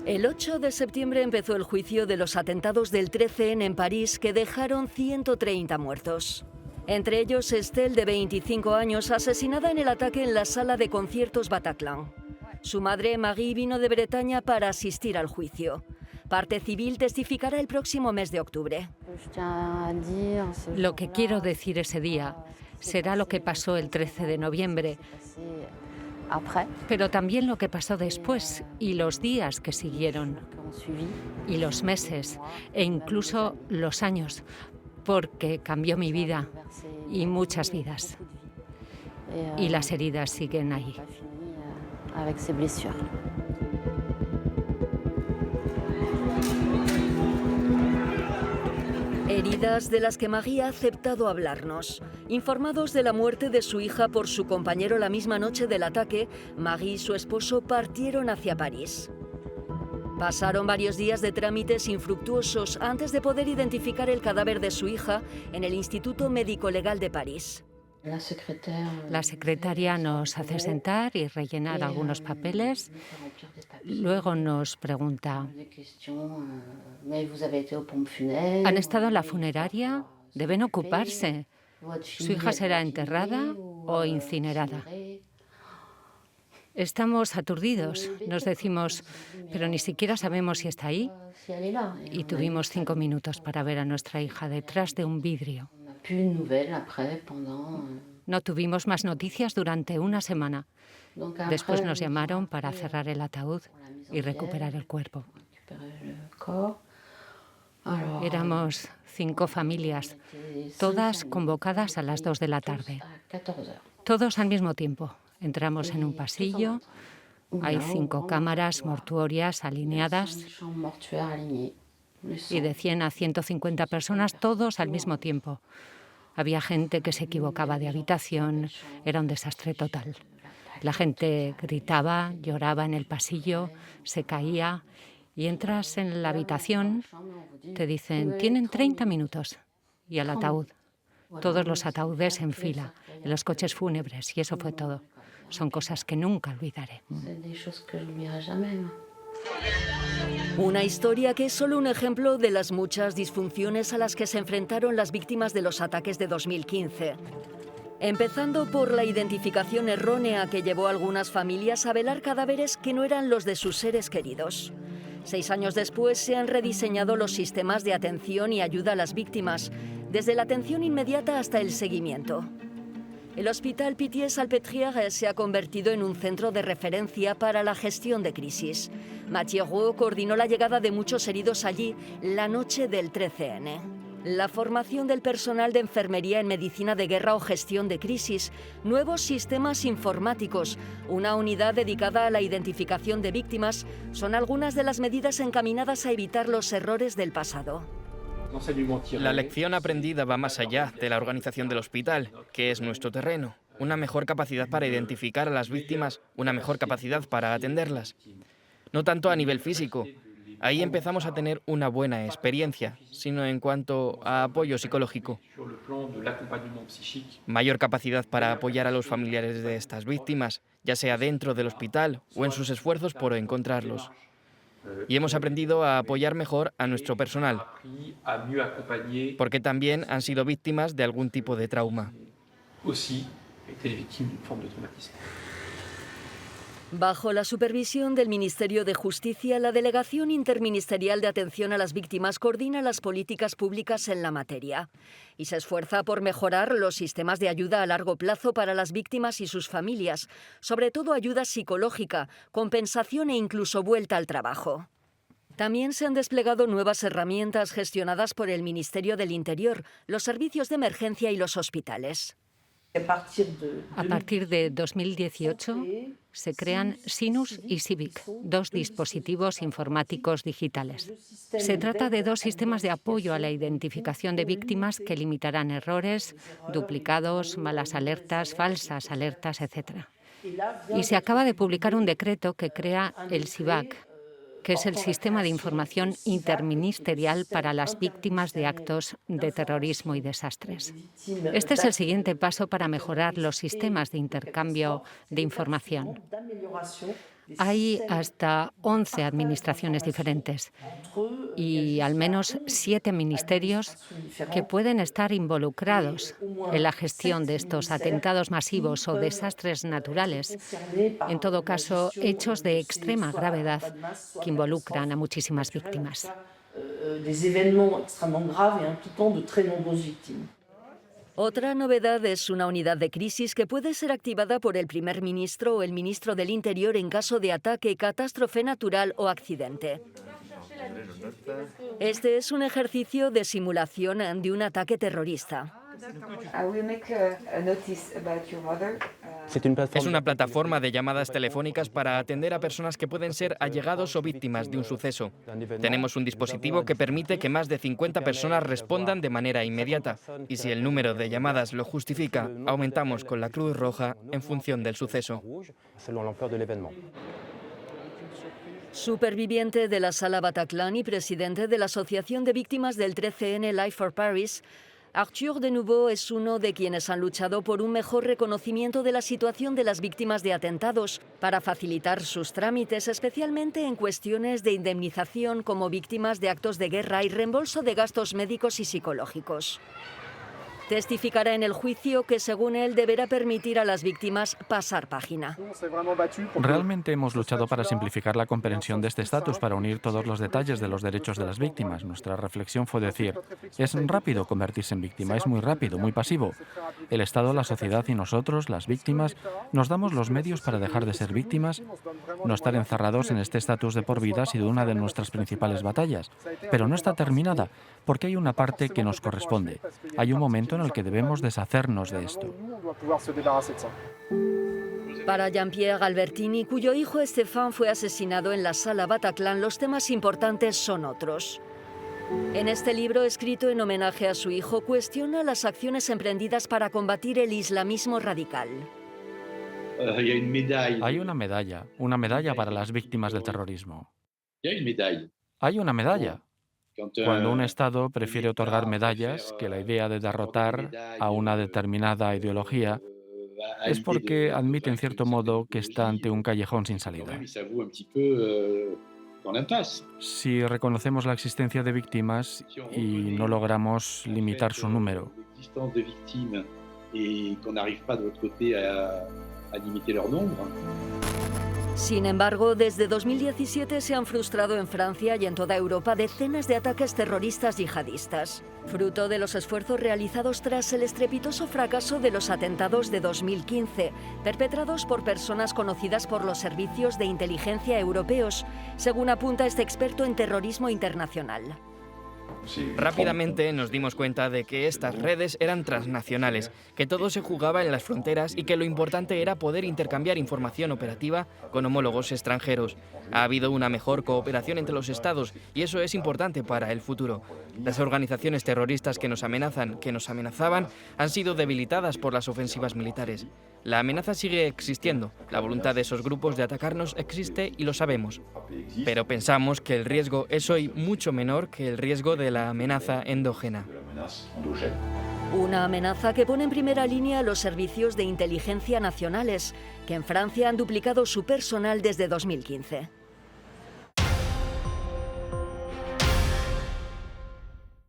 El 8 de septiembre empezó el juicio de los atentados del 13N en París que dejaron 130 muertos. Entre ellos Estelle, de 25 años, asesinada en el ataque en la sala de conciertos Bataclan. Su madre, Marie, vino de Bretaña para asistir al juicio. Parte civil testificará el próximo mes de octubre. Lo que quiero decir ese día será lo que pasó el 13 de noviembre, pero también lo que pasó después y los días que siguieron, y los meses, e incluso los años, porque cambió mi vida y muchas vidas. Y las heridas siguen ahí. Heridas de las que Marie ha aceptado hablarnos. Informados de la muerte de su hija por su compañero la misma noche del ataque, Marie y su esposo partieron hacia París. Pasaron varios días de trámites infructuosos antes de poder identificar el cadáver de su hija en el Instituto Médico Legal de París. La secretaria nos hace sentar y rellenar algunos papeles. Luego nos pregunta: ¿han estado en la funeraria? Deben ocuparse. ¿Su hija será enterrada o incinerada? Estamos aturdidos. Nos decimos, pero ni siquiera sabemos si está ahí. Y tuvimos 5 minutos para ver a nuestra hija detrás de un vidrio. No tuvimos más noticias durante una semana. Después nos llamaron para cerrar el ataúd y recuperar el cuerpo. Éramos 5 familias, todas convocadas a las 2 de la tarde. Todos al mismo tiempo. Entramos en un pasillo, hay 5 cámaras mortuorias alineadas y de 100 a 150 personas, todos al mismo tiempo. Había gente que se equivocaba de habitación, era un desastre total. La gente gritaba, lloraba en el pasillo, se caía y entras en la habitación, te dicen, tienen 30 minutos y al ataúd. Todos los ataúdes en fila, en los coches fúnebres, y eso fue todo. Son cosas que nunca olvidaré. Una historia que es solo un ejemplo de las muchas disfunciones a las que se enfrentaron las víctimas de los ataques de 2015. Empezando por la identificación errónea que llevó a algunas familias a velar cadáveres que no eran los de sus seres queridos. 6 años después se han rediseñado los sistemas de atención y ayuda a las víctimas, desde la atención inmediata hasta el seguimiento. El Hospital Pitié-Salpêtrière se ha convertido en un centro de referencia para la gestión de crisis. Mathieu Roux coordinó la llegada de muchos heridos allí la noche del 13N. La formación del personal de enfermería en medicina de guerra o gestión de crisis, nuevos sistemas informáticos, una unidad dedicada a la identificación de víctimas, son algunas de las medidas encaminadas a evitar los errores del pasado. La lección aprendida va más allá de la organización del hospital, que es nuestro terreno. Una mejor capacidad para identificar a las víctimas, una mejor capacidad para atenderlas. No tanto a nivel físico. Ahí empezamos a tener una buena experiencia, sino en cuanto a apoyo psicológico. Mayor capacidad para apoyar a los familiares de estas víctimas, ya sea dentro del hospital o en sus esfuerzos por encontrarlos. Y hemos aprendido a apoyar mejor a nuestro personal, porque también han sido víctimas de algún tipo de trauma. Bajo la supervisión del Ministerio de Justicia, la Delegación Interministerial de Atención a las Víctimas coordina las políticas públicas en la materia y se esfuerza por mejorar los sistemas de ayuda a largo plazo para las víctimas y sus familias, sobre todo ayuda psicológica, compensación e incluso vuelta al trabajo. También se han desplegado nuevas herramientas gestionadas por el Ministerio del Interior, los servicios de emergencia y los hospitales. A partir de 2018 se crean Sinus y Civic, 2 dispositivos informáticos digitales. Se trata de 2 sistemas de apoyo a la identificación de víctimas que limitarán errores, duplicados, malas alertas, falsas alertas, etc. Y se acaba de publicar un decreto que crea el SIVAC, que es el Sistema de Información Interministerial para las Víctimas de Actos de Terrorismo y Desastres. Este es el siguiente paso para mejorar los sistemas de intercambio de información. Hay hasta 11 administraciones diferentes y al menos 7 ministerios que pueden estar involucrados en la gestión de estos atentados masivos o desastres naturales. En todo caso, hechos de extrema gravedad que involucran a muchísimas víctimas. Otra novedad es una unidad de crisis que puede ser activada por el primer ministro o el ministro del Interior en caso de ataque, catástrofe natural o accidente. Este es un ejercicio de simulación de un ataque terrorista. Es una plataforma de llamadas telefónicas para atender a personas que pueden ser allegados o víctimas de un suceso. Tenemos un dispositivo que permite que más de 50 personas respondan de manera inmediata. Y si el número de llamadas lo justifica, aumentamos con la Cruz Roja en función del suceso. Superviviente de la Sala Bataclan y presidente de la Asociación de Víctimas del 13N Life for Paris, Arthur Denouveau es uno de quienes han luchado por un mejor reconocimiento de la situación de las víctimas de atentados para facilitar sus trámites, especialmente en cuestiones de indemnización como víctimas de actos de guerra y reembolso de gastos médicos y psicológicos. Testificará en el juicio que, según él, deberá permitir a las víctimas pasar página. Realmente hemos luchado para simplificar la comprensión de este estatus, para unir todos los detalles de los derechos de las víctimas. Nuestra reflexión fue decir, es rápido convertirse en víctima, es muy rápido, muy pasivo. El Estado, la sociedad y nosotros, las víctimas, nos damos los medios para dejar de ser víctimas. No estar encerrados en este estatus de por vida ha sido una de nuestras principales batallas, pero no está terminada, porque hay una parte que nos corresponde. Hay un momento en el que debemos deshacernos de esto. Para Jean-Pierre Albertini, cuyo hijo Stéphane fue asesinado en la Sala Bataclan, los temas importantes son otros. En este libro, escrito en homenaje a su hijo, cuestiona las acciones emprendidas para combatir el islamismo radical. Hay una medalla para las víctimas del terrorismo. Hay una medalla. Cuando un Estado prefiere otorgar medallas que la idea de derrotar a una determinada ideología, es porque admite en cierto modo que está ante un callejón sin salida. Si reconocemos la existencia de víctimas y no logramos limitar su número, sin embargo, desde 2017 se han frustrado en Francia y en toda Europa decenas de ataques terroristas yihadistas, fruto de los esfuerzos realizados tras el estrepitoso fracaso de los atentados de 2015, perpetrados por personas conocidas por los servicios de inteligencia europeos, según apunta este experto en terrorismo internacional. Rápidamente nos dimos cuenta de que estas redes eran transnacionales, que todo se jugaba en las fronteras y que lo importante era poder intercambiar información operativa con homólogos extranjeros. Ha habido una mejor cooperación entre los estados y eso es importante para el futuro. Las organizaciones terroristas que nos amenazaban, han sido debilitadas por las ofensivas militares. La amenaza sigue existiendo, la voluntad de esos grupos de atacarnos existe y lo sabemos. Pero pensamos que el riesgo es hoy mucho menor que el riesgo de la amenaza endógena. Una amenaza que pone en primera línea a los servicios de inteligencia nacionales, que en Francia han duplicado su personal desde 2015.